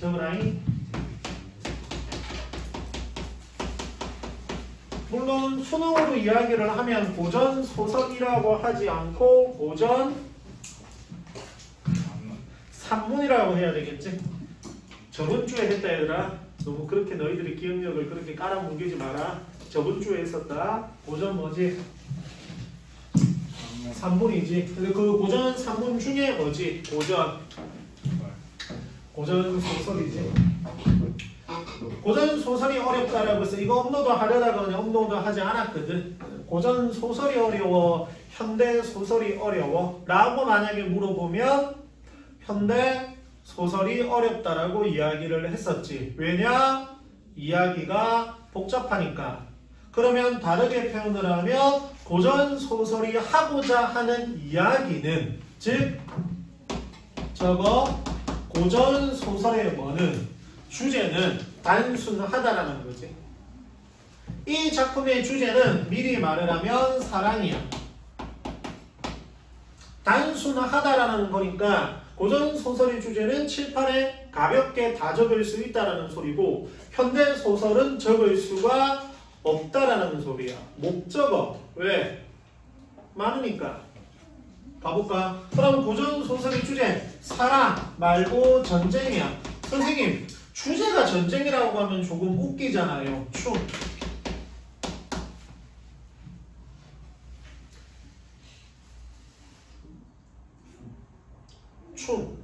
적으라잉. 물론 수능으로 이야기를 하면 고전 소설이라고 하지 않고 고전 산문이라고 해야 되겠지. 저번 주에 했다 얘들아. 너무 그렇게 너희들이 기억력을 그렇게 깔아뭉개지 마라. 저번 주에 했었다. 고전 뭐지? 산문이지. 근데 그 고전 산문 중에 뭐지? 고전 소설이지. 고전 소설이 어렵다라고 해서 이거 업로드 하려다가 그냥 업로드 하지 않았거든. 고전 소설이 어려워, 현대 소설이 어려워 라고 만약에 물어보면 현대 소설이 어렵다라고 이야기를 했었지. 왜냐? 이야기가 복잡하니까. 그러면 다르게 표현을 하면 고전 소설이 하고자 하는 이야기는, 즉 저거 고전 소설의 뭐는 주제는 단순하다라는 거지. 이 작품의 주제는 미리 말을 하면 사랑이야. 단순하다라는 거니까 고전 소설의 주제는 칠판에 가볍게 다 적을 수 있다라는 소리고, 현대 소설은 적을 수가 없다라는 소리야. 목적어. 왜? 많으니까. 가볼까? 그럼 고전 소설의 주제 사랑 말고 전쟁이야. 선생님, 주제가 전쟁이라고 하면 조금 웃기잖아요.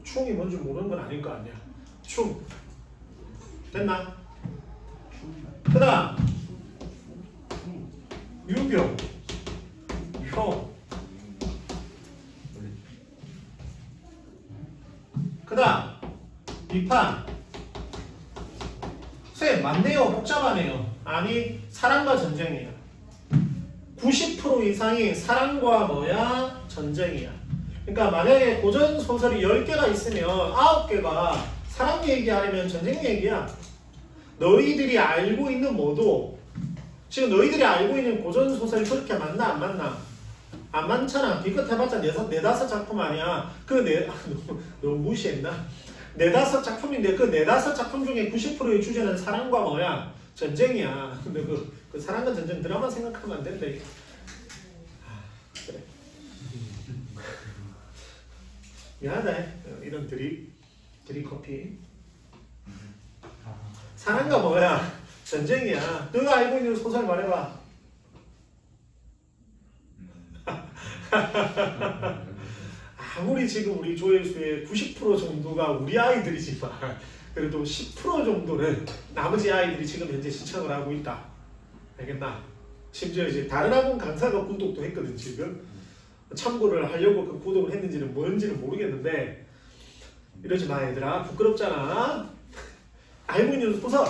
충이 뭔지 모르는 건 아닐 거 아니야. 됐나? 그 다음 유교, 그 다음 비판. 선생님 맞네요? 복잡하네요. 아니, 사랑과 전쟁이야. 90% 이상이 사랑과 뭐야? 전쟁이야. 그러니까 만약에 고전 소설이 10개가 있으면 9개가 사랑 얘기하려면 전쟁 얘기야. 너희들이 알고 있는 뭐도, 지금 너희들이 알고 있는 고전 소설이 그렇게 많나 안 많나? 안 많잖아. 기껏 해봤자 4-5 작품 아니야. 너무 무시했나? 4-5 작품인데 그 4-5 작품 중에 90%의 주제는 사랑과 뭐야? 전쟁이야. 근데 그 사랑과 전쟁 드라마 생각하면 안 된대. 그래. 미안하다. 이런 드립커피. 사랑과 뭐야? 전쟁이야. 너가 알고 있는 소설 말해봐. 아무리 지금 우리 조회수의 90% 정도가 우리 아이들이지만 그래도 10% 정도는 나머지 아이들이 지금 현재 시청을 하고 있다. 알겠나? 심지어 이제 다른 학원 강사가 구독도 했거든 지금. 참고를 하려고 그 구독을 했는지는 뭔지는 모르겠는데 이러지 마 얘들아. 부끄럽잖아. 알고 있는 소설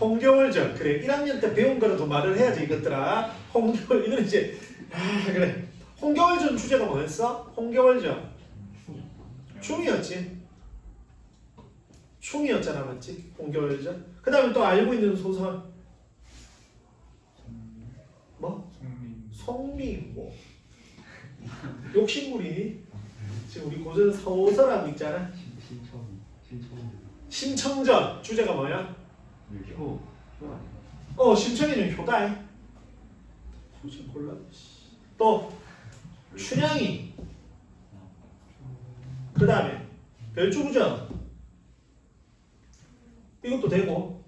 홍겨울전. 그래 1학년 때 배운 거는 더 말을 해야지 이것들아. 홍겨울 이거는 이제 그래. 홍겨울전 주제가 뭐였어? 홍겨울전 충이었지. 충이었잖아 맞지? 홍겨울전. 그 다음에 또 알고 있는 소설 뭐? 성미 뭐 욕심부리니? 지금 우리 고전 소설하고 있잖아. 신청전 주제가 뭐야? 신청이는 효다이. 골라. 또 춘향이. 그 다음에 별주구전. 이것도 되고.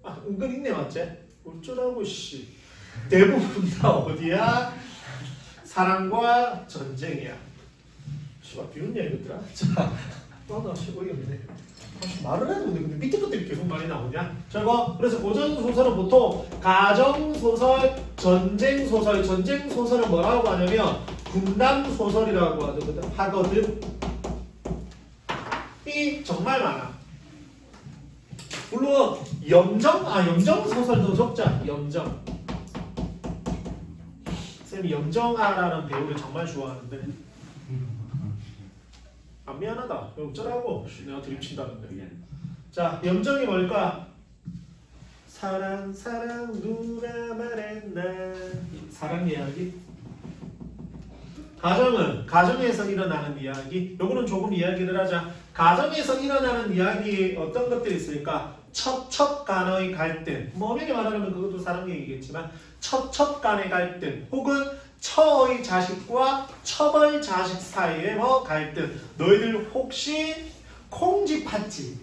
은근 있네 맞지? 어쩌라고 씨. 대부분 다 어디야? 사랑과 전쟁이야. 씨발 비웃냐 이것들아? 자, 나 어이없네. 말을 해도 근데 밑에 것들이 계속 많이 나오냐? 자, 그래서 고전 소설은 보통 가정 소설, 전쟁 소설, 전쟁 소설은 뭐라고 하냐면 군담 소설이라고 하거든. 이 정말 많아. 물론 염정 소설도 적자. 염정. 쌤이 염정아라는 배우를 정말 좋아하는데 안 미안하다. 어쩌라고 내가 드립친다는데. 자, 염정이 뭘까? 사랑 누가 말했나. 사랑 이야기. 가정은 가정에서 일어나는 이야기. 요거는 조금 이야기를 하자. 가정에서 일어나는 이야기 어떤 것들이 있을까? 첩첩 간의 갈등. 뭐 엄연히 말하면 그것도 사람 얘기겠지만 첩첩 간의 갈등 혹은 처의 자식과 첩의 자식 사이의 뭐 갈등. 너희들 혹시 콩쥐 팥쥐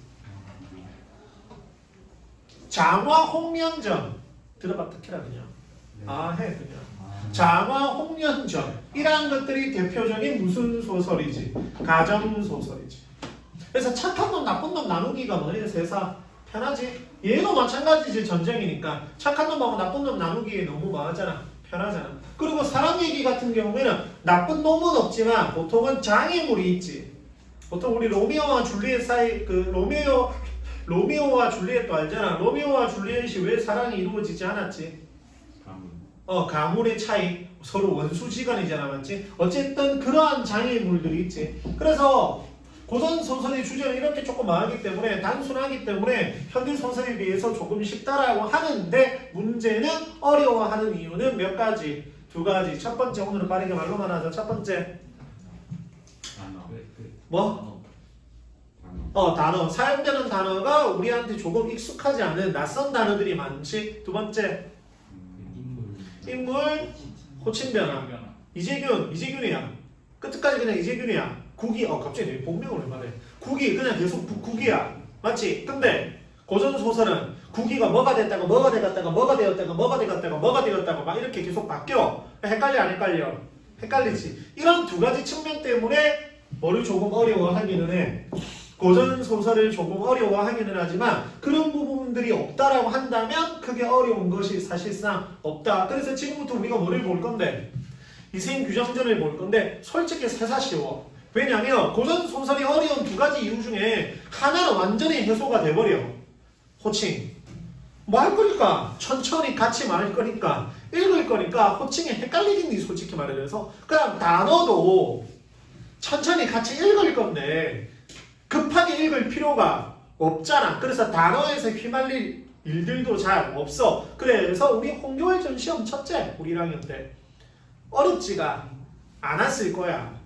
장화 홍련전 들어봤다 캐라 그냥. 아 해 그냥. 장화 홍련전 이러한 것들이 대표적인 무슨 소설이지? 가정 소설이지. 그래서 착한 놈 나쁜 놈 나누기가 뭐예요? 세상 편하지. 얘도 마찬가지지. 전쟁이니까 착한 놈하고 나쁜 놈 나누기 너무 뭐하잖아. 편하잖아. 그리고 사람 얘기 같은 경우에는 나쁜 놈은 없지만 보통은 장애물이 있지. 보통 우리 로미오와 줄리엣 사이 그 로미오와 줄리엣도 알잖아. 로미오와 줄리엣이 왜 사랑이 이루어지지 않았지? 가물의 차이. 서로 원수지간이잖아. 맞지? 어쨌든 그러한 장애물들이 있지. 그래서 고전 소설의 주제는 이렇게 조금 많기 때문에 단순하기 때문에 현대 소설에 비해서 조금 쉽다라고 하는데 문제는 어려워하는 이유는 몇 가지? 두 가지. 첫 번째 오늘은 빠르게 말로만 하자. 첫 번째 뭐? 단어. 사용되는 단어가 우리한테 조금 익숙하지 않은 낯선 단어들이 많지. 두 번째 인물 호칭 변화. 이재균이야. 끝까지 그냥 이재균이야. 국이 갑자기 내 본명을 말해. 국이 그냥 계속 국이야. 맞지? 근데 고전 소설은 국이가 뭐가 됐다가 뭐가 되었다가 뭐가 되었다가 뭐가 되었다가 뭐가 되었다가 막 이렇게 계속 바뀌어. 헷갈려 안 헷갈려? 헷갈리지. 이런 두 가지 측면 때문에 뭐를 조금 어려워하기는 해. 고전 소설을 조금 어려워하기는 하지만 그런 부분들이 없다라고 한다면 크게 어려운 것이 사실상 없다. 그래서 지금부터 우리가 뭐를 볼 건데 이생규정전을 볼 건데 솔직히 세사 쉬워. 왜냐하면 고전 소설이 어려운 두 가지 이유 중에 하나는 완전히 해소가 돼버려. 호칭. 뭐 할 거니까 천천히 같이 말할 거니까 읽을 거니까 호칭이 헷갈리겠니 솔직히 말해서. 그럼 단어도 천천히 같이 읽을 건데 급하게 읽을 필요가 없잖아. 그래서 단어에서 휘말릴 일들도 잘 없어. 그래서 우리 홍교일전 시험 첫째 우리 1학년 때 어렵지가 않았을 거야.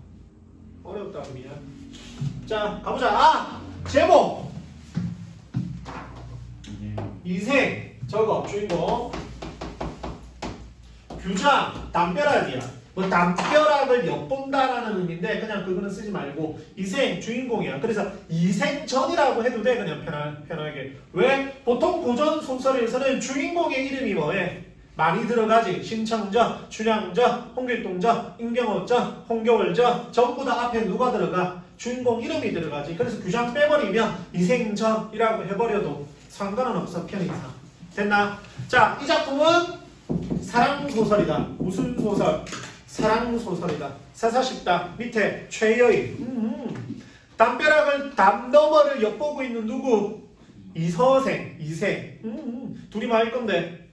어렵다 미안. 자 가보자. 제목 이생 저거 주인공 규장 담벼락이야. 뭐 담벼락을 엿본다라는 의미인데 그냥 그거는 쓰지 말고 이생 주인공이야. 그래서 이생전이라고 해도 돼. 그냥 편하게. 왜? 보통 고전 소설에서는 주인공의 이름이 뭐해? 많이 들어가지. 심청저, 춘향저, 홍길동저, 임경호저, 홍겨울저 전부 다 앞에 누가 들어가? 주인공 이름이 들어가지. 그래서 규장 빼버리면 이생전이라고 해버려도 상관은 없어. 편의상. 됐나? 자, 이 작품은 사랑소설이다. 무슨 소설? 사랑소설이다. 세사 쉽다. 밑에 최여인. 담벼락을 담너머를 엿보고 있는 누구? 이서생, 이생. 둘이 뭐 할 건데?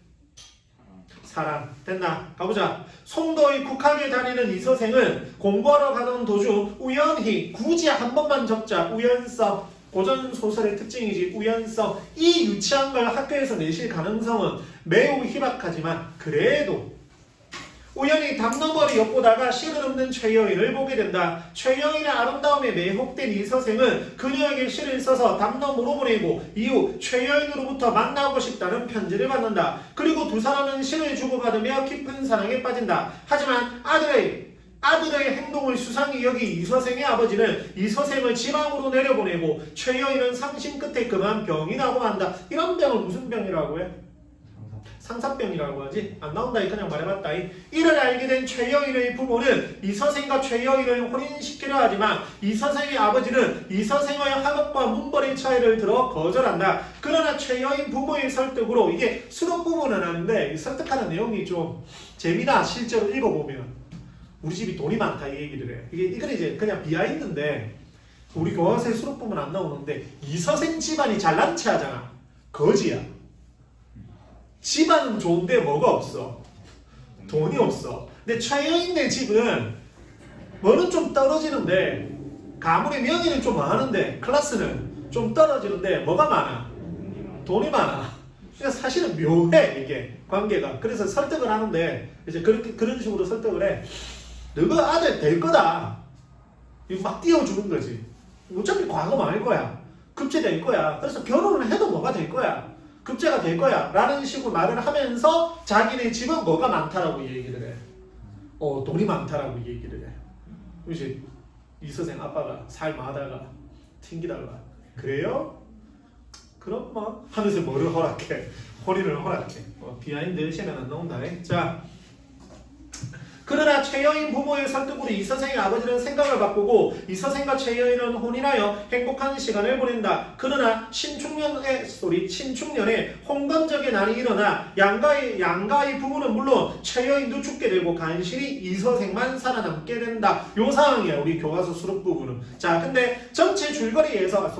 사랑. 됐나? 가보자. 송도의 국학에 다니는 이서생은 공부하러 가던 도중 우연히 굳이 한 번만 적자. 우연성. 고전 소설의 특징이지. 우연성. 이 유치한 걸 학교에서 내실 가능성은 매우 희박하지만 그래도 우연히 담너머리 엿보다가 시를 읊는 최여인을 보게 된다. 최여인의 아름다움에 매혹된 이서생은 그녀에게 시를 써서 담너머로 보내고 이후 최여인으로부터 만나고 싶다는 편지를 받는다. 그리고 두 사람은 시를 주고받으며 깊은 사랑에 빠진다. 하지만 아들의 행동을 수상히 여기 이서생의 아버지는 이서생을 지방으로 내려보내고 최여인은 상심 끝에 그만 병이 나고 만다. 이런 병을 무슨 병이라고 해? 상사병이라고 하지. 안 나온다. 그냥 말해봤다. 이를 알게 된 최여인의 부모는 이서생과 최여인을 혼인시키려 하지만 이서생의 아버지는 이서생의 학업과 문벌의 차이를 들어 거절한다. 그러나 최여인 부모의 설득으로 이게 수록 부분은 아닌데 설득하는 내용이 좀 재미나. 실제로 읽어보면 우리 집이 돈이 많다 이 얘기를 해. 이건 이제 그냥 비하인드인데 우리 교과서에 수록 부분 안 나오는데 이서생 집안이 잘난 체 하잖아. 거지야. 집안은 좋은데 뭐가 없어? 돈이 없어. 근데 최여인네 집은 뭐는 좀 떨어지는데 가문의 명예는 좀 많은데 클래스는 좀 떨어지는데 뭐가 많아? 돈이 많아. 그러니까 사실은 묘해 이게 관계가. 그래서 설득을 하는데 이제 그런 식으로 설득을 해. 너가 아들 될 거다. 이거 막 띄워주는 거지. 어차피 과거 많을 거야. 급제 될 거야. 그래서 결혼을 해도 뭐가 될 거야. 급제가 될 거야. 라는 식으로 말을 하면서 자기네 집은 뭐가 많다라고 얘기를 해. 돈이 많다라고 얘기를 해. 그렇지? 이 선생 아빠가 삶하다가 튕기다가 그래요? 그럼 뭐 하면서 뭐를 허락해? 허리를 허락해. 비하인드 시면 안 나온다. 자, 그러나 최여인 부모의 설득으로 이 선생의 아버지는 생각을 바꾸고 이 선생과 최여인은 혼인하여 행복한 시간을 보낸다. 그러나 신축년에 홍건적의 난이 일어나 양가의 부부는 물론 최여인도 죽게 되고 간신히 이 선생만 살아남게 된다. 요 상황이야. 우리 교과서 수록 부분은. 자, 근데 전체 줄거리에서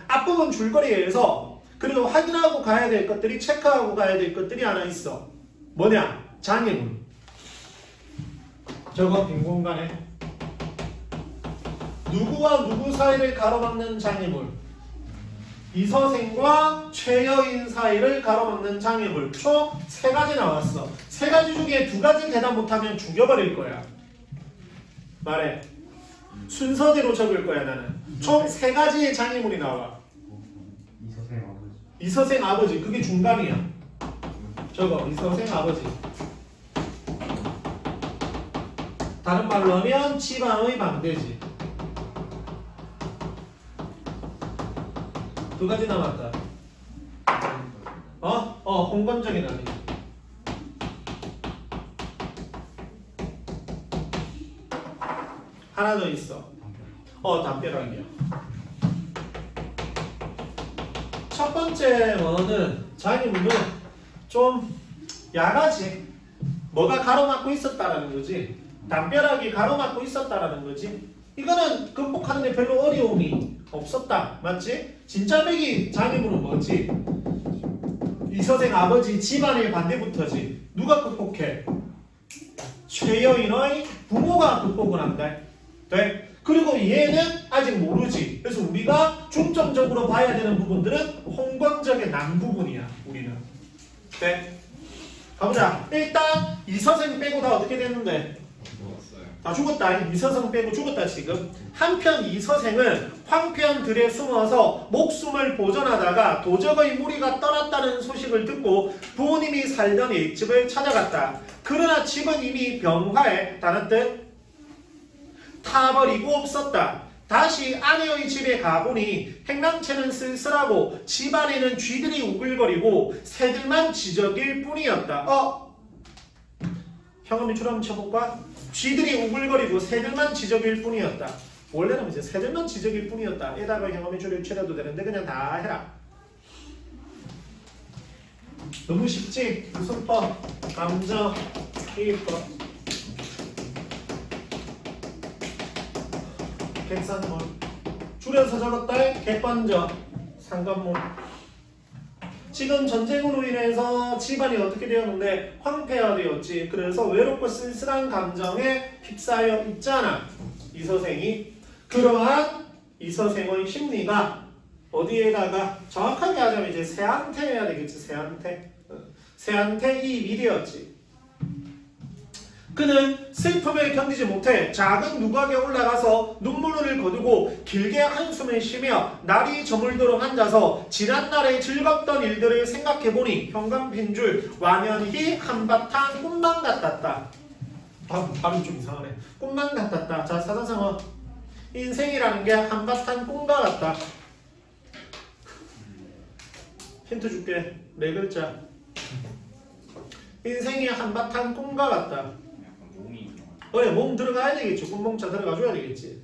앞부분 줄거리에서 그래도 확인하고 가야 될 것들이 체크하고 가야 될 것들이 하나 있어. 뭐냐? 장애물. 저거 빈 공간에 누구와 누구 사이를 가로막는 장애물. 이서생과 최여인 사이를 가로막는 장애물. 총 3가지 나왔어. 3가지 중에 2가지 대답 못하면 죽여버릴 거야. 말해. 순서대로 적을 거야 나는. 총 3가지의 장애물이 나와. 이서생 아버지. 그게 중간이야. 저거 이서생 아버지. 다른 말로 하면 집안의 망대지. 2가지 남았다. 홍건적인 아니. 하나 더 있어. 담벼락이야. 첫 번째 뭐는 장애물은 좀 야가지. 뭐가 가로막고 있었다라는 거지. 담벼락이 가로막고 있었다라는 거지. 이거는 극복하는 데 별로 어려움이 없었다. 맞지? 진짜 맥이 장애물은 뭐지? 이서생 아버지 집안의 반대부터지. 누가 극복해? 최여인의 부모가 극복을 한다. 돼? 그리고 얘는 아직 모르지. 그래서 우리가 중점적으로 봐야 되는 부분들은 홍건적의 남 부분이야. 우리는. 돼? 가보자. 일단 이서생 빼고 다 어떻게 됐는데? 다 죽었다. 이서생 빼고 죽었다 지금. 한편 이서생은 황편들에 숨어서 목숨을 보존하다가 도적의 무리가 떠났다는 소식을 듣고 부모님이 살던 옛집을 찾아갔다. 그러나 집은 이미 병화에 다른 뜻 타버리고 없었다. 다시 아내의 집에 가보니 행랑채는 쓸쓸하고 집안에는 쥐들이 우글거리고 새들만 지저길 뿐이었다. 형음이 줄 한번 쳐볼까? 쥐들이 우글거리고 새들만 지저길 뿐이었다. 원래는 이제 새들만 지저길 뿐이었다. 에다가 형음이 줄을 쳐도 되는데 그냥 다 해라. 너무 쉽지? 무슨법? 감정, 이법, 객산물. 줄여서 적었다. 객관적, 상관물. 지금 전쟁으로 인해서 집안이 어떻게 되었는데 황폐화되었지. 그래서 외롭고 쓸쓸한 감정에 휩싸여 있잖아. 이서생이. 그러한 이서생의 심리가 어디에다가 정확하게 하자면 이제 새한테 해야 되겠지. 새한테 이입이 되었지. 그는 슬픔을 견디지 못해 작은 누각에 올라가서 눈물을 거두고 길게 한숨을 쉬며 날이 저물도록 앉아서 지난날의 즐겁던 일들을 생각해보니 현관빈줄 완연히 한바탕 꿈만 같았다. 발음이 좀 이상하네. 꿈만 같았다. 자, 사자성어. 인생이라는 게 한바탕 꿈과 같다. 힌트 줄게. 4글자. 인생이 한바탕 꿈과 같다. 그래, 몸 들어가야 되겠지. 꿈몽차 들어가줘야 되겠지.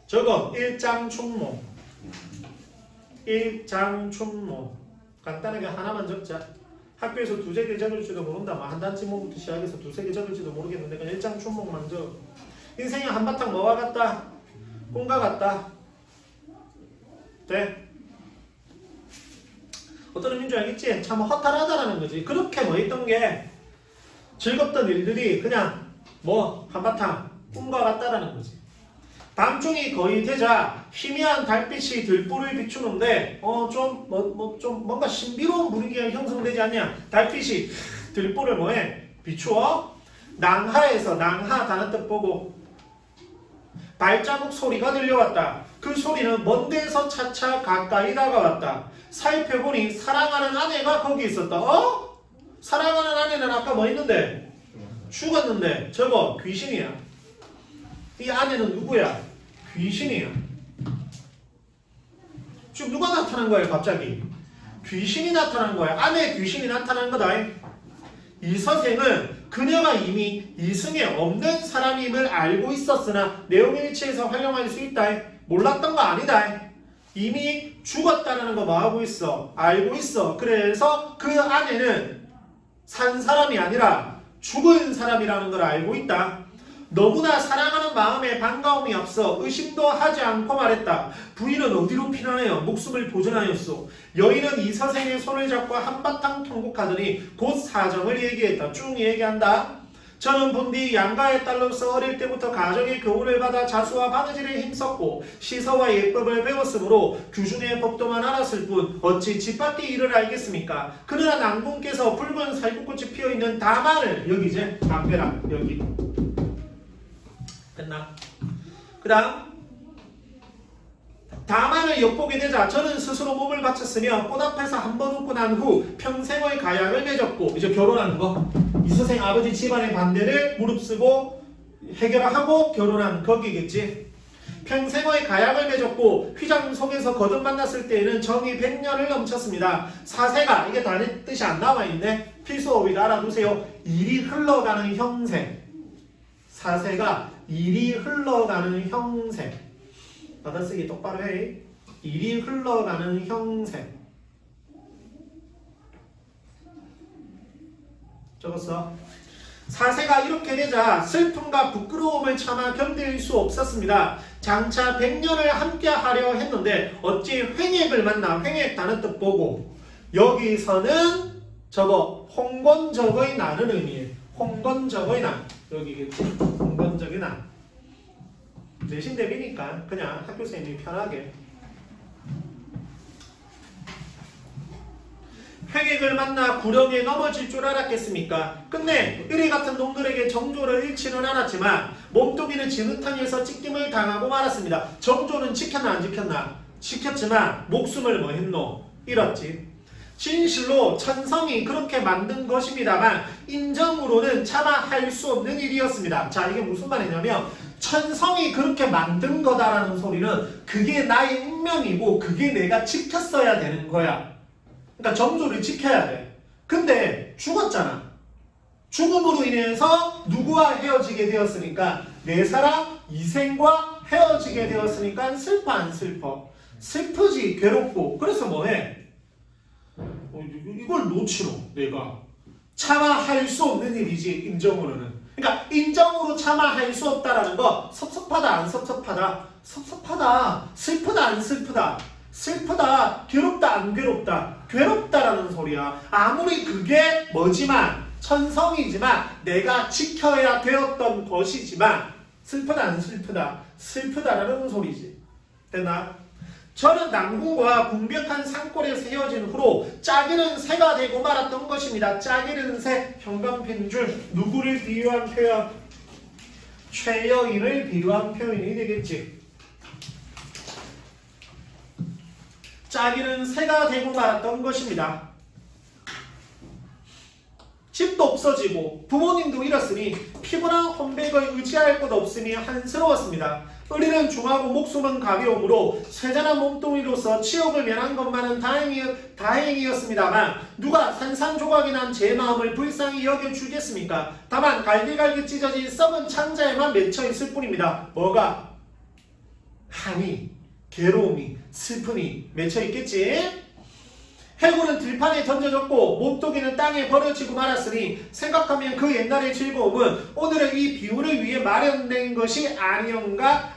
저거 일장춘몽. 일장춘몽. 간단하게 하나만 적자. 학교에서 2-3개 적을지도 모른다. 한 단지몽부터 시작해서 2-3개 적을지도 모르겠는데 그냥 일장춘몽만 적어. 인생이 한바탕 뭐와 같다? 꿈과 같다. 돼? 어떤 의미인 줄 알겠지? 참 허탈하다라는 거지. 그렇게 뭐 했던 게 즐겁던 일들이 그냥 한바탕 꿈과 같다라는 거지. 밤중이 거의 되자 희미한 달빛이 들불을 비추는데 좀 뭔가 신비로운 분위기가 형성되지 않냐? 달빛이 들보를 뭐해? 비추어. 낭하에서 낭하 단어 뜻 보고 발자국 소리가 들려왔다. 그 소리는 먼 데서 차차 가까이 다가왔다. 살펴보니 사랑하는 아내가 거기 있었다. 어? 사랑하는 아내는 아까 뭐 있는데? 죽었는데 저거 귀신이야. 이 아내는 누구야? 귀신이야. 지금 누가 나타난 거예요 갑자기? 귀신이 나타난 거야. 아내 귀신이 나타난 거다. 이 서생은 그녀가 이미 이승에 없는 사람임을 알고 있었으나 내용일치에서 활용할 수 있다. 몰랐던 거 아니다. 이미 죽었다는 거 뭐 하고 있어? 알고 있어. 그래서 그 아내는 산 사람이 아니라 죽은 사람이라는 걸 알고 있다. 너무나 사랑하는 마음에 반가움이 앞서 의심도 하지 않고 말했다. 부인은 어디로 피난하여 목숨을 보존하였소. 여인은 이 서생의 손을 잡고 한바탕 통곡하더니 곧 사정을 얘기했다. 쭉 얘기한다. 저는 본디 양가의 딸로서 어릴 때부터 가정의 교훈을 받아 자수와 바느질에 힘썼고 시서와 예법을 배웠으므로 규중의 법도만 알았을 뿐 어찌 집밖의 일을 알겠습니까? 그러나 낭군께서 붉은 살구꽃이 피어있는 다만을 여기 이제 담배랑 여기 됐나? 그 다음 다만을 엿보게 되자 저는 스스로 몸을 바쳤으며 꽃 앞에서 한 번 웃고 난 후 평생의 가약을 맺었고 이제 결혼하는 거 이서생 아버지 집안의 반대를 무릅쓰고 해결하고 결혼한 거기겠지. 평생의 가약을 맺었고 휘장 속에서 거듭 만났을 때에는 정이 100년을 넘쳤습니다. 사세가 이게 다 뜻이 안 나와있네. 필수어휘 알아두세요. 일이 흘러가는 형세. 사세가 일이 흘러가는 형세. 받아쓰기 똑바로 해. 일이 흘러가는 형세. 적었어. 사세가 이렇게 되자 슬픔과 부끄러움을 참아 견딜 수 없었습니다. 장차 100년을 함께 하려 했는데 어찌 횡액을 만나. 횡액 단어 뜻 보고 여기서는 저거 홍건적의 나는 의미예요. 홍건적의 나. 여기겠지. 홍건적의 나. 내신 대비니까 그냥 학교 선생님이 편하게. 횡액을 만나 구령에 넘어질 줄 알았겠습니까? 근데 의리 같은 놈들에게 정조를 잃지는 않았지만 몸뚱이는 진흙탕에서 찢김을 당하고 말았습니다. 정조는 지켰나 안 지켰나? 지켰지만 목숨을 뭐 했노? 잃었지. 진실로 천성이 그렇게 만든 것입니다만 인정으로는 차마 할 수 없는 일이었습니다. 자, 이게 무슨 말이냐면 천성이 그렇게 만든 거다라는 소리는 그게 나의 운명이고 그게 내가 지켰어야 되는 거야. 그러니까 정조를 지켜야 돼. 근데 죽었잖아. 죽음으로 인해서 누구와 헤어지게 되었으니까 내 사랑 이생과 헤어지게 되었으니까 슬퍼 안 슬퍼? 슬프지. 괴롭고. 그래서 뭐해? 이걸 놓치노 내가. 차마 할 수 없는 일이지 인정으로는. 그러니까 인정으로 차마 할 수 없다라는 거 섭섭하다 안 섭섭하다? 섭섭하다. 슬프다 안 슬프다? 슬프다. 괴롭다 안 괴롭다? 괴롭다라는 소리야. 아무리 그게 뭐지만 천성이지만 내가 지켜야 되었던 것이지만 슬프다 안 슬프다? 슬프다라는 소리지. 됐나? 저는 낭군과 궁벽한 산골에서 헤어진 후로 짝이는 새가 되고 말았던 것입니다. 짝이는 새, 형광펜줄, 누구를 비유한 표현? 최여인을 비유한 표현이 되겠지. 짝이는 새가 되고 말았던 것입니다. 집도 없어지고 부모님도 잃었으니 피곤한 혼백을 의지할 것 없으니 한스러웠습니다. 의리는 중하고 목숨은 가벼움으로 쇠잔한 몸뚱이로서 치욕을 면한 것만은 다행이었습니다만 누가 산산조각이 난 제 마음을 불쌍히 여겨주겠습니까? 다만 갈기갈기 찢어진 썩은 창자에만 맺혀있을 뿐입니다. 뭐가? 한이, 괴로움이, 슬픔이 맺혀있겠지? 해골은 들판에 던져졌고 몸뚱이는 땅에 버려지고 말았으니 생각하면 그 옛날의 즐거움은 오늘의 이 비유를 위해 마련된 것이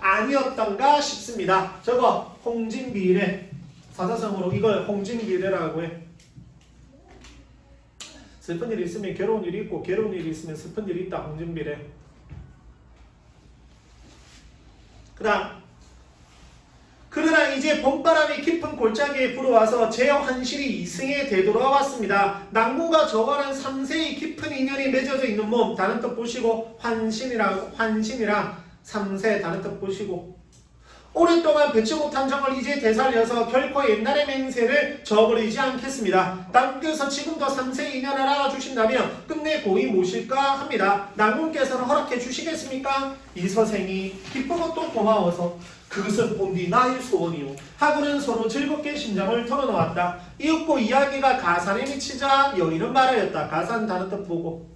아니었던가 싶습니다. 저거 홍진비례. 사자성어로 이걸 홍진비례라고 해. 슬픈 일이 있으면 괴로운 일이 있고 괴로운 일이 있으면 슬픈 일이 있다. 홍진비례. 그 다음 그러나 이제 봄바람이 깊은 골짜기에 불어와서 제 환실이 이승에 되돌아왔습니다. 낭군과 저와는 3세의 깊은 인연이 맺어져 있는 몸, 다른 뜻 보시고 환신이랑 3세 다른 뜻 보시고 오랫동안 뱉지 못한 정을 이제 되살려서 결코 옛날의 맹세를 저버리지 않겠습니다. 낭군께서 지금도 3세의 인연을 알아주신다면 끝내 고이 모실까 합니다. 낭군께서는 허락해 주시겠습니까? 이 서생이 기쁘고 또 고마워서 그것은 본디 나의 소원이요 하고는 서로 즐겁게 심장을 털어놓았다. 이윽고 이야기가 가산에 미치자 여인은 말하였다. 가산 다른 뜻 보고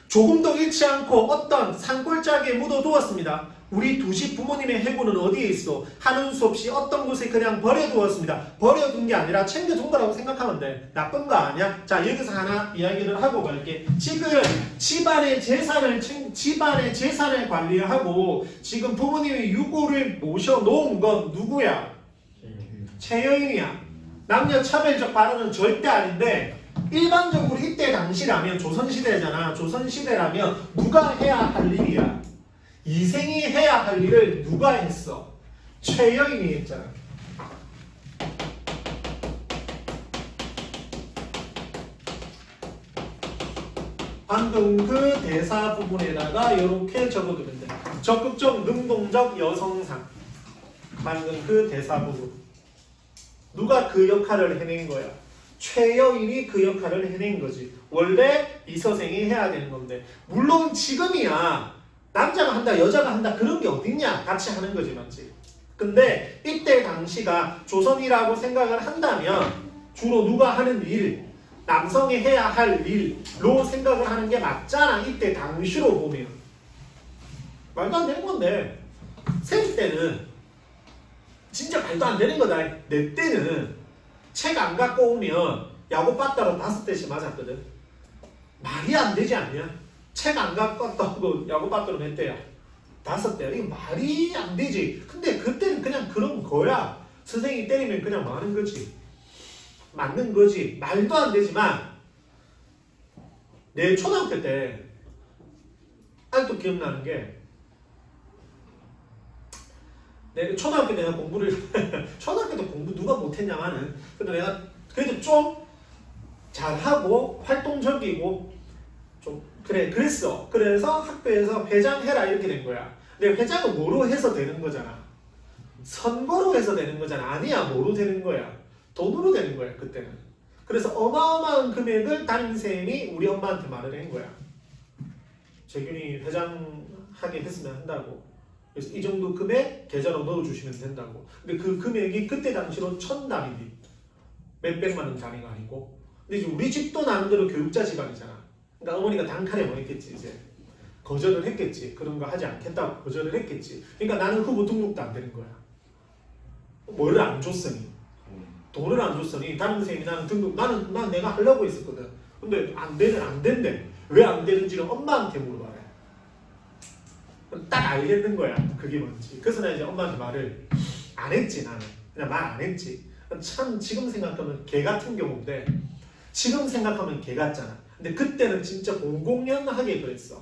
조금도 잃지 않고 어떤 산골짜기에 묻어두었습니다. 우리 두식 부모님의 해구는 어디에 있어? 하는 수 없이 어떤 곳에 그냥 버려두었습니다. 버려둔 게 아니라 챙겨둔 거라고 생각하면 돼. 나쁜 거 아니야? 자, 여기서 하나 이야기를 하고 갈게. 지금 집안의 재산을 관리하고 지금 부모님의 유고를 모셔놓은 건 누구야? 최여인이야. 남녀 차별적 발언은 절대 아닌데 일반적으로 이때 당시라면 조선시대잖아. 조선시대라면 누가 해야 할 일이야? 이생이 해야 할 일을 누가 했어? 최여인이 했잖아. 방금 그 대사 부분에다가 이렇게 적어두면 돼. 적극적, 능동적 여성상. 방금 그 대사 부분. 누가 그 역할을 해낸 거야? 최여인이 그 역할을 해낸 거지. 원래 이 서생이 해야 되는 건데. 물론 지금이야. 남자가 한다, 여자가 한다 그런 게 어딨냐? 같이 하는 거지, 맞지? 근데 이때 당시가 조선이라고 생각을 한다면 주로 누가 하는 일, 남성이 해야 할 일로 생각을 하는 게 맞잖아. 이때 당시로 보면. 말도 안 되는 건데 생 때는 진짜 말도 안 되는 거다. 내 때는 책 안 갖고 오면 야구바따로 5대씩 맞았거든. 말이 안 되지 않냐? 책 안 갖고 왔다고 야구바따로 몇 대야? 5대야. 이거 말이 안 되지. 근데 그때는 그냥 그런 거야. 선생님이 때리면 그냥 맞는 거지. 맞는 거지. 말도 안 되지만 내 초등학교 때 아직도 기억나는 게 내가 초등학교 때 내가 공부를 초등학교 때 공부 누가 못했냐마는 근데 내가 그래도 좀 잘하고 활동적이고 좀 그랬어. 그래서 학교에서 회장해라 이렇게 된 거야. 근데 회장은 뭐로 해서 되는 거잖아. 선거로 해서 되는 거잖아. 아니야. 뭐로 되는 거야? 돈으로 되는 거야. 그때는. 그래서 어마어마한 금액을 담임쌤이 우리 엄마한테 말을 한 거야. 재균이 회장하게 했으면 한다고. 그래서 이 정도 금액 계좌로 넣어주시면 된다고. 근데 그 금액이 그때 당시로 1000단위지. 몇백만 원 단위가 아니고. 근데 이제 우리 집도 나름대로 교육자 집안이잖아. 그러니까 어머니가 단칼에 뭐 했겠지. 이제 거절을 했겠지. 그런 거 하지 않겠다고 거절을 했겠지. 그러니까 나는 후보 등록도 안 되는 거야. 뭐를 안 줬으니. 돈을 안 줬으니 다른 선생님이 나는 등록 나는 내가 하려고 했었거든. 근데 안 된대. 왜 안 되는지는 엄마한테 물어봐라. 딱 알겠는 거야. 그게 뭔지. 그래서 나 이제 엄마한테 말을 안 했지. 나는 그냥 말 안 했지. 참 지금 생각하면 개 같은 경우인데 지금 생각하면 개 같잖아. 근데 그때는 진짜 공공연하게 그랬어.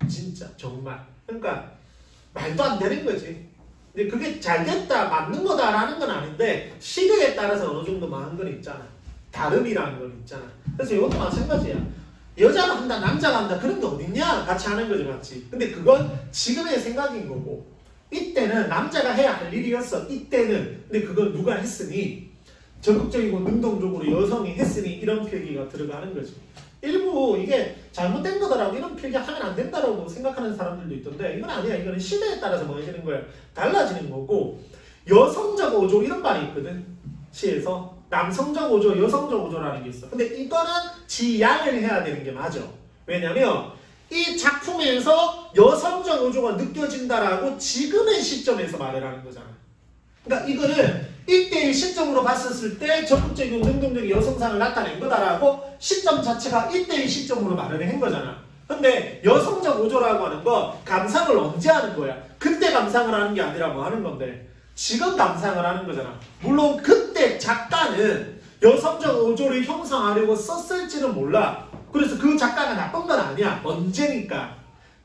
진짜 정말. 그러니까 말도 안 되는 거지. 근데 그게 잘 됐다, 맞는 거다라는 건 아닌데 시대에 따라서 어느 정도 많은 건 있잖아. 다름이라는 건 있잖아. 그래서 이것도 마찬가지야. 여자가 한다, 남자가 한다 그런 게 어딨냐? 같이 하는 거지, 맞지? 근데 그건 지금의 생각인 거고 이때는 남자가 해야 할 일이었어. 이때는. 근데 그걸 누가 했으니 적극적이고 능동적으로 여성이 했으니 이런 필기가 들어가는 거지. 일부 이게 잘못된 거더라고. 이런 필기 하면 안 된다라고 생각하는 사람들도 있던데 이건 아니야. 이거는 시대에 따라서 뭐 해지는 거야. 달라지는 거고 여성적 어조 이런 말이 있거든. 시에서 남성적 어조, 여성적 어조라는 게 있어. 근데 이거는 지양을 해야 되는 게 맞아. 왜냐면 이 작품에서 여성적 어조가 느껴진다라고 지금의 시점에서 말을 하는 거잖아. 그러니까 이거는 이때의 시점으로 봤었을 때 적극적이고 능동적인 여성상을 나타낸 거다라고 시점 자체가 이때의 시점으로 말을 한 거잖아. 근데 여성적 어조라고 하는 거 감상을 언제 하는 거야? 그때 감상을 하는 게 아니라 뭐 하는 건데 지금 감상을 하는 거잖아. 물론 그때 작가는 여성적 어조를 형성하려고 썼을지는 몰라. 그래서 그 작가가 나쁜 건 아니야. 언제니까?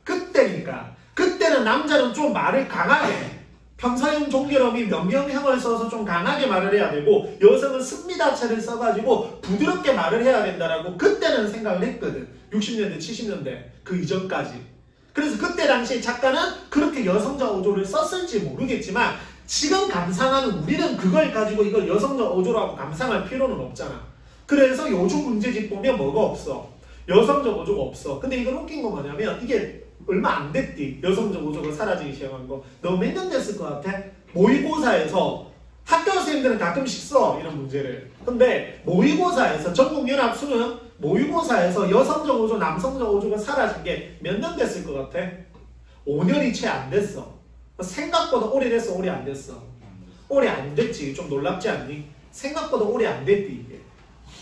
그때니까. 그때는 남자는 좀 말을 강하게 평사형 종결음이 명령형을 써서 좀 강하게 말을 해야 되고 여성은 습니다체를 써가지고 부드럽게 말을 해야 된다라고 그때는 생각을 했거든. 60년대 70년대 그 이전까지. 그래서 그때 당시 작가는 그렇게 여성적 어조를 썼을지 모르겠지만 지금 감상하는 우리는 그걸 가지고 이걸 여성적 어조라고 감상할 필요는 없잖아. 그래서 요즘 문제집 보면 뭐가 없어. 여성적 어조가 없어. 근데 이건 웃긴 거 뭐냐면 이게 얼마 안 됐디. 여성적 어조가 사라지기 시작한 거. 너 몇 년 됐을 것 같아? 모의고사에서 학교 선생님들은 가끔씩 써. 이런 문제를. 근데 모의고사에서 전국연합 수능 모의고사에서 여성적 어조, 남성적 어조가 사라진 게 몇 년 됐을 것 같아? 5년이 채 안 됐어. 생각보다 오래됐어, 오래 안 됐어? 오래 안 됐지. 좀 놀랍지 않니? 생각보다 오래 안 됐디 이게.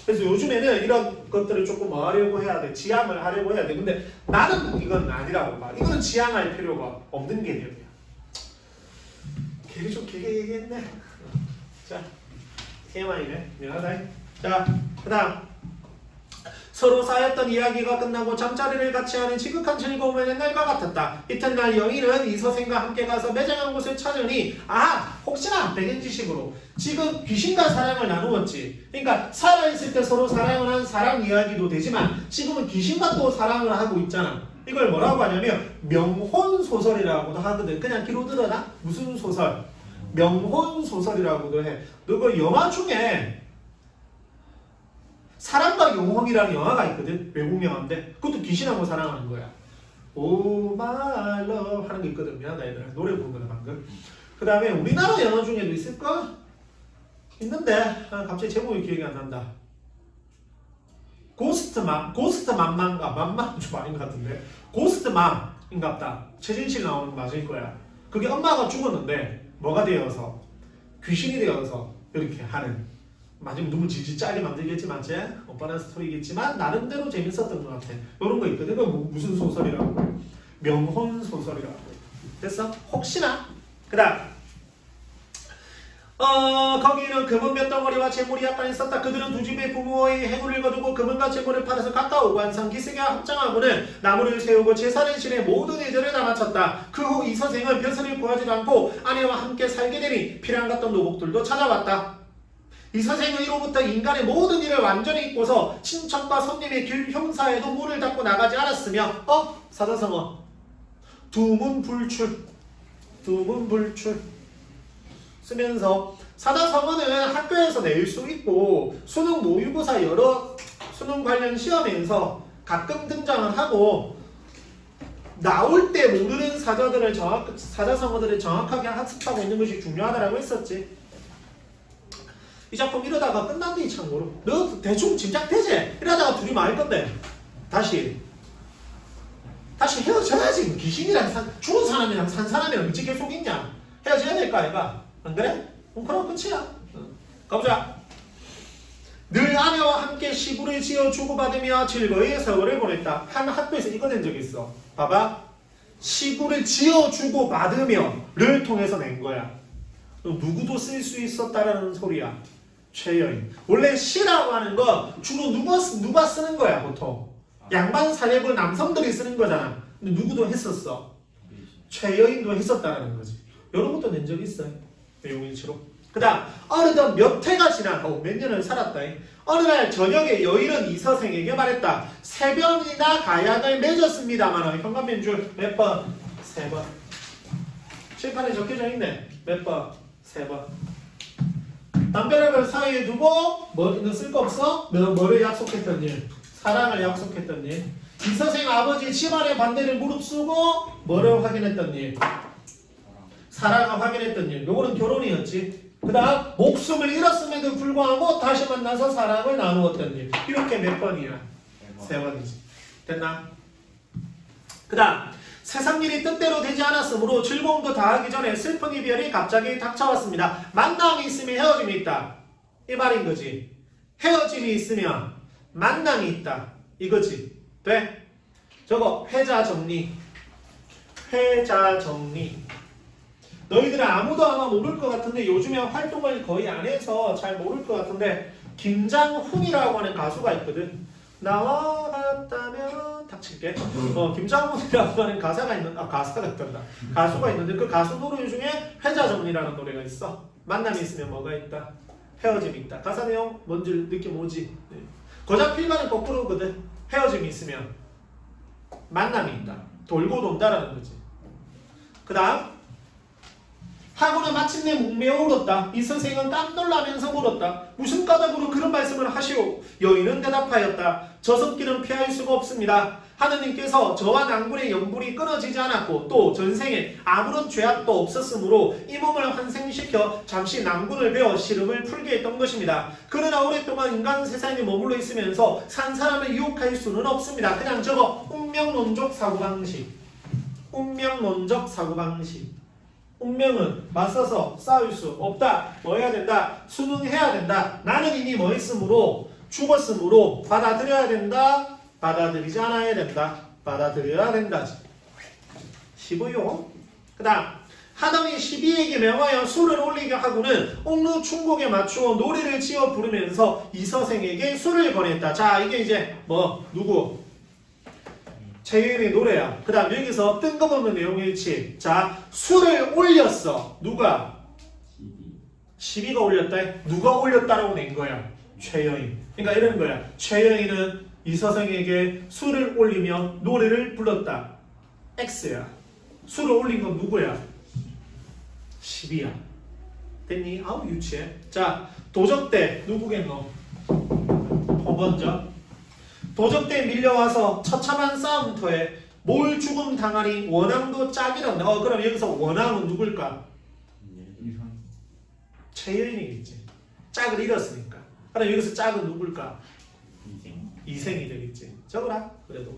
그래서 요즘에는 이런 것들을 조금 뭐 하려고 해야 돼? 지향을 하려고 해야 돼. 근데 나는 이건 아니라고 봐. 이거는 지향할 필요가 없는 개념이야. 걔를 좀 길게 얘기했네. 자, TMI네. 미안하다. 자, 그 다음. 서로 쌓였던 이야기가 끝나고 잠자리를 같이 하는 지극한 즐거움은 옛날과 같았다. 이튿날 여인은 이서생과 함께 가서 매장한 곳을 찾으니 혹시나 백연지식으로 지금 귀신과 사랑을 나누었지. 그러니까 살아있을 때 서로 사랑을 한 사랑 이야기도 되지만 지금은 귀신과 또 사랑을 하고 있잖아. 이걸 뭐라고 하냐면 명혼소설이라고도 하거든. 그냥 귀로 들어라. 무슨 소설? 명혼소설이라고도 해. 너 그 영화 중에 사랑과 영혼이라는 영화가 있거든. 외국 영화인데 그것도 귀신하고 사랑하는 거야. Oh my love 하는 게 있거든. 미안하다 얘들아. 노래 부른 거다 방금. 그 다음에 우리나라 영화 중에도 있을까? 있는데 갑자기 제목이 기억이 안 난다. 고스트맘인가? 맘만 좀 아닌 것 같은데. 고스트맘인갑다. 최진실 나오는 거 맞을 거야. 그게 엄마가 죽었는데 뭐가 되어서 귀신이 되어서 이렇게 하는. 마지막 너무 질질 짜게 만들겠지만 오빠는 스토리겠지만 나름대로 재밌었던 것 같아. 이런 거 있거든. 그거 무슨 소설이라고 해? 명혼소설이라고 해. 됐어? 혹시나? 그 다음 거기에는 금은 몇 덩어리와 재물이 약간 있었다. 그들은 두 집의 부모의 해물을 거두고 금은과 재물을 팔아서 가까우고 한상 기슭에 합장하고는 나무를 세우고 제사를 지내 모든 일들을 다 마쳤다. 그 후 이 선생은 벼슬을 구하지도 않고 아내와 함께 살게 되니 피랑 같던 노복들도 찾아왔다. 이 선생은 이로부터 인간의 모든 일을 완전히 잊고서 친척과 손님의 길 형사에도 문을 닫고 나가지 않았으며 사자성어 두문불출 쓰면서 사자성어는 학교에서 낼 수 있고 수능 모의고사 여러 수능 관련 시험에서 가끔 등장을 하고 나올 때 모르는 사자성어들을 정확하게 학습하고 있는 것이 중요하다고 했었지. 이 작품 이러다가 끝난대. 참고로 너 대충 짐작되지? 이러다가 둘이 말 건데 다시 헤어져야지. 귀신이랑 죽은 사람이랑 산 사람이랑 어찌 계속 있냐. 헤어져야 될까 아이가? 안 그래? 그럼 끝이야. 가보자. 늘 아내와 함께 시구를 지어 주고받으며 즐거이 세월을 보냈다. 한 학교에서 이거 낸 적이 있어. 봐봐. 시구를 지어 주고받으며를 통해서 낸 거야. 누구도 쓸 수 있었다라는 소리야. 최여인. 원래 시라고 하는 거 주로 누가 쓰는 거야 보통. 양반 사례부 남성들이 쓰는 거잖아. 근데 누구도 했었어. 최여인도 했었다라는 거지. 이런 것도 낸 적이 있어요. 용일치로. 그 다음 어느덧 몇 해가 지나고 몇 년을 살았다. 어느 날 저녁에 여인은 이서생에게 말했다. 세 번이나 가약을 맺었습니다만 현관면줄 몇 번? 3번. 칠판에 적혀져 있네. 몇 번? 3번. 남편을 사이에 두고 뭐 쓸 거 없어? 뭐를 약속했던 일? 사랑을 약속했던 일. 이서생 아버지 집안의 반대를 무릅쓰고 뭐를 확인했던 일? 사랑을 확인했던 일. 요거는 결혼이었지. 그 다음 목숨을 잃었음에도 불구하고 다시 만나서 사랑을 나누었던 일. 이렇게 몇 번이야? 3번이지. 됐나? 그 다음 세상 일이 뜻대로 되지 않았으므로 즐거움도 다하기 전에 슬픈 이별이 갑자기 닥쳐왔습니다. 만남이 있으면 헤어짐이 있다. 이 말인 거지. 헤어짐이 있으면 만남이 있다. 이거지. 돼? 저거 회자 정리. 너희들은 아무도 아마 모를 것 같은데 요즘에 활동을 거의 안 해서 잘 모를 것 같은데 김장훈이라고 하는 가수가 있거든. 나와 같다면 칠게. 김장훈이라고 하는 가사가 있는데 그 가수 노래 중에 회자전이라는 노래가 있어. 만남이 있으면 뭐가 있다? 헤어짐이 있다. 가사 내용 뭔지 느낌 오지? 네. 고작 필반은 거꾸로거든. 헤어짐이 있으면 만남이 있다. 돌고 돈다라는 거지. 그 다음 하고는 마침내 목매어 울었다. 이 선생은 깜놀라면서 물었다. 무슨 까닭으로 그런 말씀을 하시오? 여인은 대답하였다. 저 손길은 피할 수가 없습니다. 하느님께서 저와 낭군의 연불이 끊어지지 않았고 또 전생에 아무런 죄악도 없었으므로 이 몸을 환생시켜 잠시 낭군을 베어 시름을 풀게 했던 것입니다. 그러나 오랫동안 인간 세상에 머물러 있으면서 산 사람을 유혹할 수는 없습니다. 그냥 저거 운명론적 사고방식. 운명론적 사고방식. 운명은 맞서서 싸울 수 없다. 뭐 해야 된다? 순응해야 된다. 나는 이미 뭐 했으므로 죽었으므로 받아들여야 된다. 받아들이지 않아야 된다. 받아들여야 된다지. 15요. 그 다음 하나님이 12에게 명하여 술을 올리게 하고는 옥루 충곡에 맞추어 노래를 지어 부르면서 이서생에게 술을 권했다. 자, 이게 이제 뭐 누구? 최유인의 노래야. 그 다음 여기서 뜬금없는 내용일치. 자, 술을 올렸어. 누가? 시비가 올렸다. 누가 올렸다라고 낸 거야? 최여인. 그러니까 이런 거야. 최여인은 이서생에게 술을 올리며 노래를 불렀다. X야. 술을 올린 건 누구야? 시비야. 됐니? 아우 유치해. 자, 도적대 누구겠노? 호번적. 도적대에 밀려와서 처참한 싸움터에 뭘 죽음 당하니 원앙도 짝이란다. 그럼 여기서 원앙은 누굴까? 최여인이겠지. 짝을 잃었으니까. 그럼 여기서 짝은 누굴까? 이생이 되겠지. 적어라. 그래도.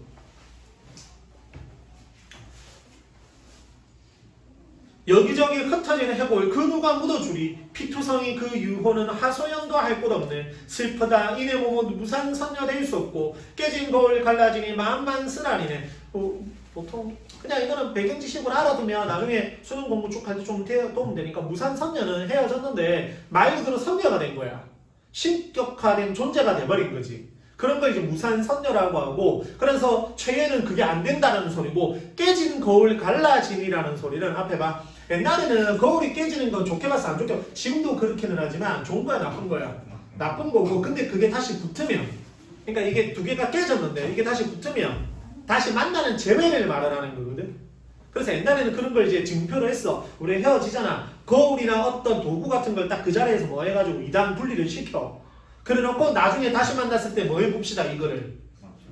여기저기 흩어지는 해골 그 누가 묻어주리. 피투성이 그 유호는 하소연도 할 것 없네. 슬프다. 이내 몸은 무산 선녀될 수 없고 깨진 거울 갈라지니 마음만 쓰라리네. 보통 그냥 이거는 배경 지식으로 알아두면 나중에 수능 공부 쭉 할 때 좀 도움 되니까 무산 선녀는 헤어졌는데 말 그대로 선녀가 된 거야. 신격화된 존재가 돼버린 거지. 그런 걸 이제 무산 선녀라고 하고, 그래서 최애는 그게 안 된다는 소리고, 깨진 거울 갈라짐이라는 소리는 앞에 봐. 옛날에는 거울이 깨지는 건 좋게 봐서 안 좋게, 지금도 그렇게는 하지만 좋은 거야 나쁜 거야? 나쁜 거고, 근데 그게 다시 붙으면, 그러니까 이게 두 개가 깨졌는데 이게 다시 붙으면 다시 만나는 재회를 말하는 거거든. 그래서 옛날에는 그런 걸 이제 증표를 했어. 우리 헤어지잖아. 거울이나 어떤 도구 같은 걸 딱 그 자리에서 뭐 해가지고 이단 분리를 시켜. 그래놓고 나중에 다시 만났을 때 뭐 해봅시다. 이거를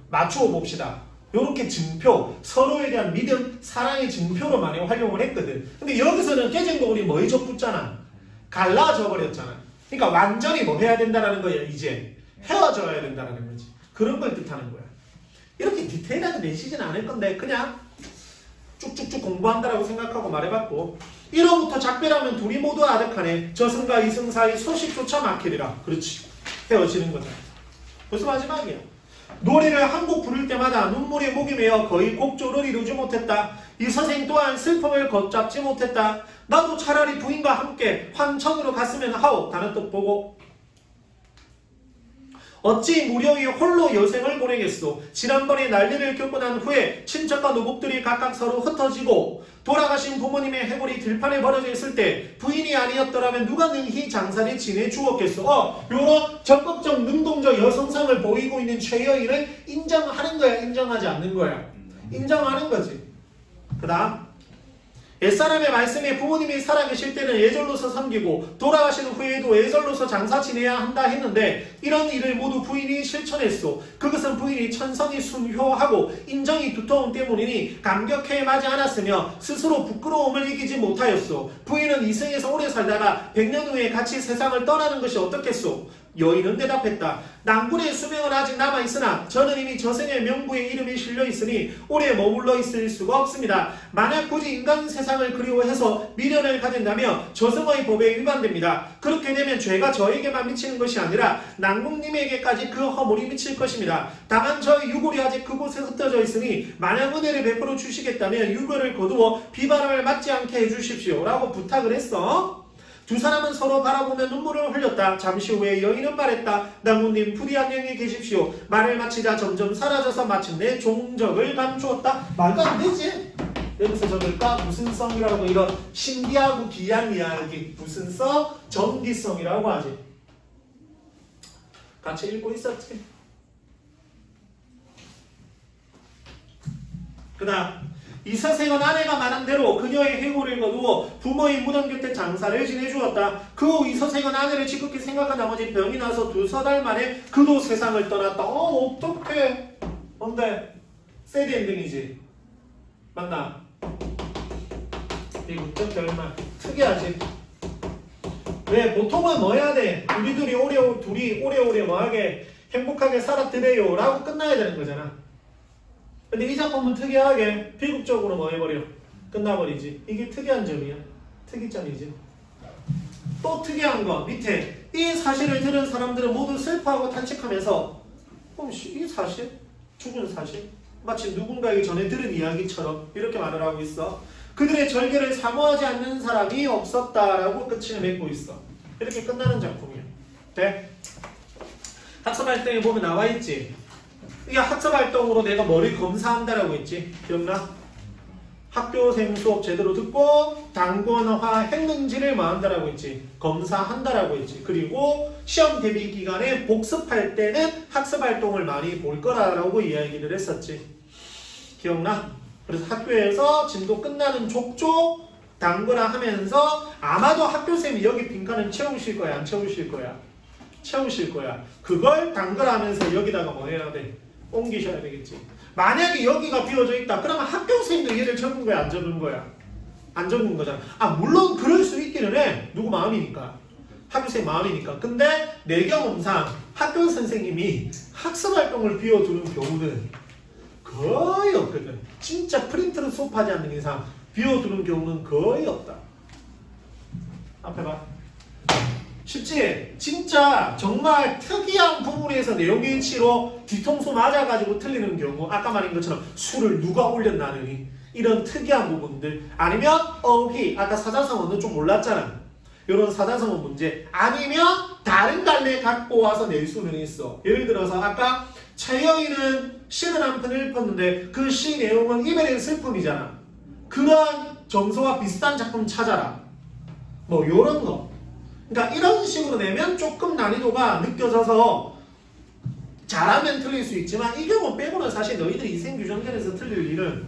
맞추어 봅시다. 요렇게 증표, 서로에 대한 믿음, 사랑의 증표로 많이 활용을 했거든. 근데 여기서는 깨진 거울이 뭐에 접붙잖아. 갈라져 버렸잖아. 그러니까 완전히 뭐 해야 된다는 거야. 이제 헤어져야 된다는 거지. 그런 걸 뜻하는 거야. 이렇게 디테일하게 내시지는 않을 건데 그냥 쭉쭉쭉 공부한다라고 생각하고 말해봤고, 1호부터 작별하면 둘이 모두 아득하네. 저승과 이승 사이 소식조차 막히리라. 그렇지. 헤어지는 거잖아. 벌써 마지막이야. 노래를 한 곡 부를 때마다 눈물에 목이 메어 거의 곡조를 이루지 못했다. 이 선생 또한 슬픔을 걷잡지 못했다. 나도 차라리 부인과 함께 환천으로 갔으면 하오. 다른 뜻 보고 어찌 무료히 홀로 여생을 보내겠소. 지난번에 난리를 겪고 난 후에 친척과 노복들이 각각 서로 흩어지고 돌아가신 부모님의 해골이 들판에 버려져 있을 때 부인이 아니었더라면 누가 능히 장사를 지내 주었겠소. 요런 적극적 능동적 여성성을 보이고 있는 최여인을 인정하는 거야, 인정하지 않는 거야? 인정하는 거지. 그 다음 옛사람의 말씀에 부모님이 살아계실 때는 예절로서 섬기고 돌아가신 후에도 예절로서 장사 지내야 한다 했는데 이런 일을 모두 부인이 실천했소. 그것은 부인이 천성이 순효하고 인정이 두터움 때문이니 감격해 마지 않았으며 스스로 부끄러움을 이기지 못하였소. 부인은 이승에서 오래 살다가 100년 후에 같이 세상을 떠나는 것이 어떻겠소? 여인은 대답했다. 낭군의 수명은 아직 남아있으나 저는 이미 저승의 명부에 이름이 실려있으니 오래 머물러 있을 수가 없습니다. 만약 굳이 인간 세상을 그리워해서 미련을 가진다면 저승의 법에 위반됩니다. 그렇게 되면 죄가 저에게만 미치는 것이 아니라 낭군님에게까지 그 허물이 미칠 것입니다. 다만 저의 유골이 아직 그곳에 흩어져 있으니 만약 은혜를 베풀어 주시겠다면 유골을 거두어 비바람을 맞지 않게 해주십시오 라고 부탁을 했어. 두 사람은 서로 바라보며 눈물을 흘렸다. 잠시 후에 여인은 말했다. 나무님 부디 안녕히 계십시오. 말을 마치자 점점 사라져서 마침내 종적을 감추었다. 말도 안 되지. 여기서 적을까? 무슨 성이라고 이런 신기하고 귀한 이야기. 무슨 성? 정기성이라고 하지. 같이 읽고 있었지. 그 다음 이서생은 아내가 말한 대로 그녀의 해고를 거두어 부모의 무덤 곁에 장사를 지내주었다. 그 후 이서생은 아내를 지극히 생각한 나머지 병이 나서 2-3달 만에 그도 세상을 떠났다. 어떡해. 뭔데? 새드 엔딩이지. 맞나? 미국적 결말. 특이하지. 왜? 보통은 뭐 해야 돼? 둘이 오래오래 뭐하게 행복하게 살았더래요 라고 끝나야 되는 거잖아. 근데 이 작품은 특이하게 비극적으로 뭐 해버려? 끝나버리지. 이게 특이한 점이야. 특이점이지. 또 특이한 거 밑에 이 사실을 들은 사람들은 모두 슬퍼하고 탄식하면서 이 사실? 죽은 사실? 마치 누군가에게 전에 들은 이야기처럼 이렇게 말을 하고 있어. 그들의 절개를 사모하지 않는 사람이 없었다라고 끝을 맺고 있어. 이렇게 끝나는 작품이야. 돼? 학습활동에 보면 나와있지. 이게 학습활동으로 내가 뭐를 검사한다라고 했지. 기억나? 학교생 수업 제대로 듣고 당권화 했는지를 뭐 한다라고 했지. 검사한다라고 했지. 그리고 시험 대비 기간에 복습할 때는 학습활동을 많이 볼 거라고 이야기를 했었지. 기억나? 그래서 학교에서 진도 끝나는 족족 당근화 하면서 아마도 학교쌤이 여기 빈칸을 채우실 거야? 안 채우실 거야? 채우실 거야. 그걸 당근하면서 여기다가 뭐 해야 돼? 옮기셔야 되겠지. 만약에 여기가 비어져 있다. 그러면 학교쌤도 얘를 적은 거야? 안 적은 거야? 안 적은 거잖아. 물론 그럴 수 있기는 해. 누구 마음이니까. 학교쌤 마음이니까. 근데 내 경험상 학교 선생님이 학습활동을 비워두는 경우는 거의 없거든. 진짜 프린트를 수업하지 않는 이상 비워두는 경우는 거의 없다. 앞에 봐. 쉽지? 진짜 정말 특이한 부분에서 내용 일치로 뒤통수 맞아가지고 틀리는 경우 아까 말한 것처럼 술을 누가 올렸나느니 이런 특이한 부분들 아니면 어휘 아까 사자성어는 좀 몰랐잖아. 이런 사자성어 문제 아니면 다른 갈래 갖고 와서 낼 수는 있어. 예를 들어서 아까 최여인은 시를 한 편 읽었는데 그 시 내용은 이별의 슬픔이잖아. 그런 정서와 비슷한 작품 찾아라. 뭐 요런 거. 그러니까 이런 식으로 내면 조금 난이도가 느껴져서 잘하면 틀릴 수 있지만 이 경우 빼고는 사실 너희들이 인생규정전에서 틀릴 일은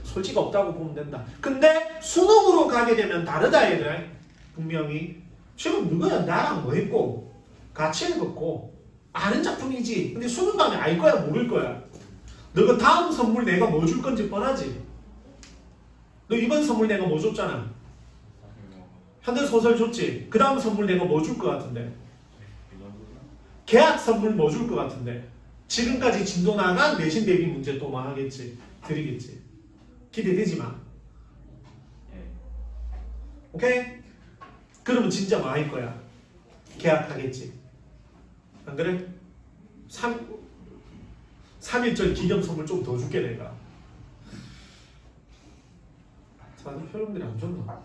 솔직히 없다고 보면 된다. 근데 수능으로 가게 되면 다르다 얘들아. 분명히 지금 누구야 나랑 뭐 했고 같이 읽었고 아는 작품이지. 근데 수능 가면 알 거야 모를 거야. 너가 다음 선물 내가 뭐 줄 건지 뻔하지. 너 이번 선물 내가 뭐 줬잖아. 현대소설 줬지. 그 다음 선물 내가 뭐 줄 것 같은데. 계약 선물 뭐 줄 것 같은데. 지금까지 진도 나간 내신 대비 문제 또 뭐 하겠지. 드리겠지. 기대되지 마. 오케이? 그러면 진짜 뭐 할 거야. 계약하겠지. 안 그래? 3.1절 기념 선물 좀 더 줄게 내가. 사실 표현들이 안 좋나?